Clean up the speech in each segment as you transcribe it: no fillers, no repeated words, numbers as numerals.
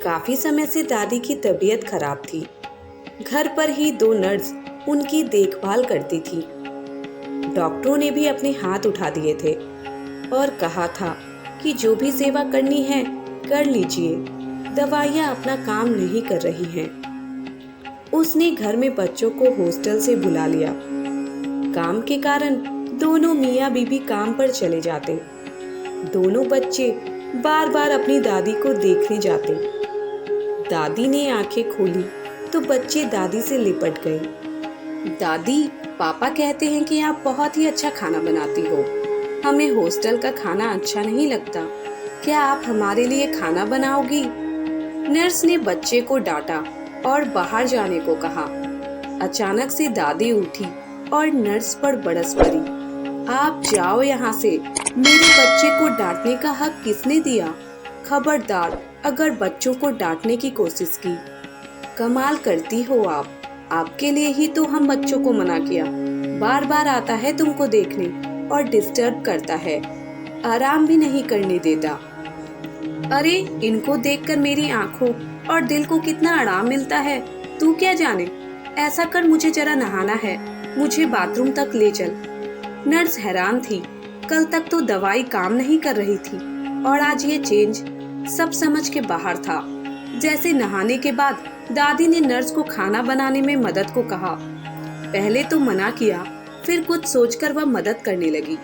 काफी समय से दादी की तबीयत खराब थी। घर पर ही 2 नर्स उनकी देखभाल करती थी। डॉक्टरों ने भी अपने हाथ उठा दिए थे और कहा था कि जो भी सेवा करनी है कर लीजिए, दवाइयाँ अपना काम नहीं कर रही हैं। उसने घर में बच्चों को हॉस्टल से बुला लिया। काम के कारण दोनों मियाँ बीबी काम पर चले जाते। दोनों बच्चे बार बार अपनी दादी को देखने जाते। दादी ने आंखें खोली तो बच्चे दादी से लिपट गए। दादी, पापा कहते हैं कि आप बहुत ही अच्छा खाना बनाती हो। हमें हॉस्टल का खाना अच्छा नहीं लगता। क्या आप हमारे लिए खाना बनाओगी? नर्स ने बच्चे को डांटा और बाहर जाने को कहा। अचानक से दादी उठी और नर्स पर बरस पड़ी। आप जाओ यहाँ से। मेरे बच्चे को डांटने का हक किसने दिया? खबरदार अगर बच्चों को डांटने की कोशिश की। कमाल करती हो आप। आपके लिए ही तो हम बच्चों को मना किया। बार बार आता है तुमको देखने और डिस्टर्ब करता है। आराम भी नहीं करने देता। अरे, इनको देखकर मेरी आंखों और दिल को कितना आराम मिलता है। तू क्या जाने। ऐसा कर, मुझे जरा नहाना है। मुझे बाथरूम तक ले चल। नर्स हैरान थी। कल तक तो दवाई काम नहीं कर रही थी और आज ये चेंज सब समझ के बाहर था। जैसे नहाने के बाद दादी ने नर्स को खाना बनाने में मदद को कहा। पहले तो मना किया, फिर कुछ सोचकर वह मदद करने लगी।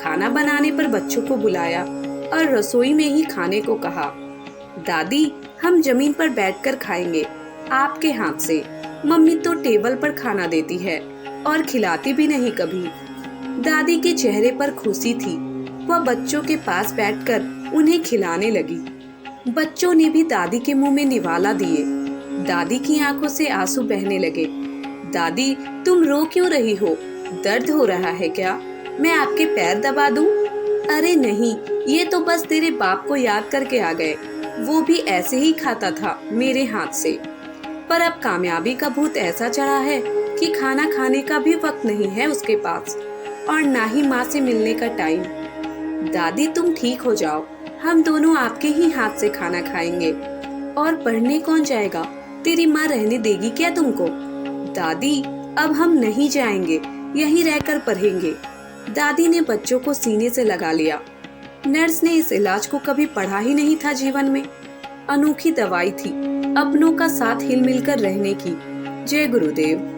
खाना बनाने पर बच्चों को बुलाया और रसोई में ही खाने को कहा। दादी, हम जमीन पर बैठकर खाएंगे आपके हाथ से। मम्मी तो टेबल पर खाना देती है और खिलाती भी नहीं कभी। दादी के चेहरे पर खुशी थी। वह बच्चों के पास बैठकर उन्हें खिलाने लगी। बच्चों ने भी दादी के मुंह में निवाला दिए। दादी की आंखों से आंसू बहने लगे। दादी, तुम रो क्यों रही हो? दर्द हो रहा है क्या? मैं आपके पैर दबा दूं? अरे नहीं, ये तो बस तेरे बाप को याद करके आ गए। वो भी ऐसे ही खाता था मेरे हाथ से। पर अब कामयाबी का भूत ऐसा चढ़ा है कि खाना खाने का भी वक्त नहीं है उसके पास और ना ही माँ से मिलने का टाइम। दादी, तुम ठीक हो जाओ। हम दोनों आपके ही हाथ से खाना खाएंगे। और पढ़ने कौन जाएगा? तेरी माँ रहने देगी क्या तुमको? दादी, अब हम नहीं जाएंगे, यहीं रहकर पढ़ेंगे। दादी ने बच्चों को सीने से लगा लिया। नर्स ने इस इलाज को कभी पढ़ा ही नहीं था जीवन में। अनोखी दवाई थी, अपनों का साथ हिल मिलकर रहने की। जय गुरुदेव।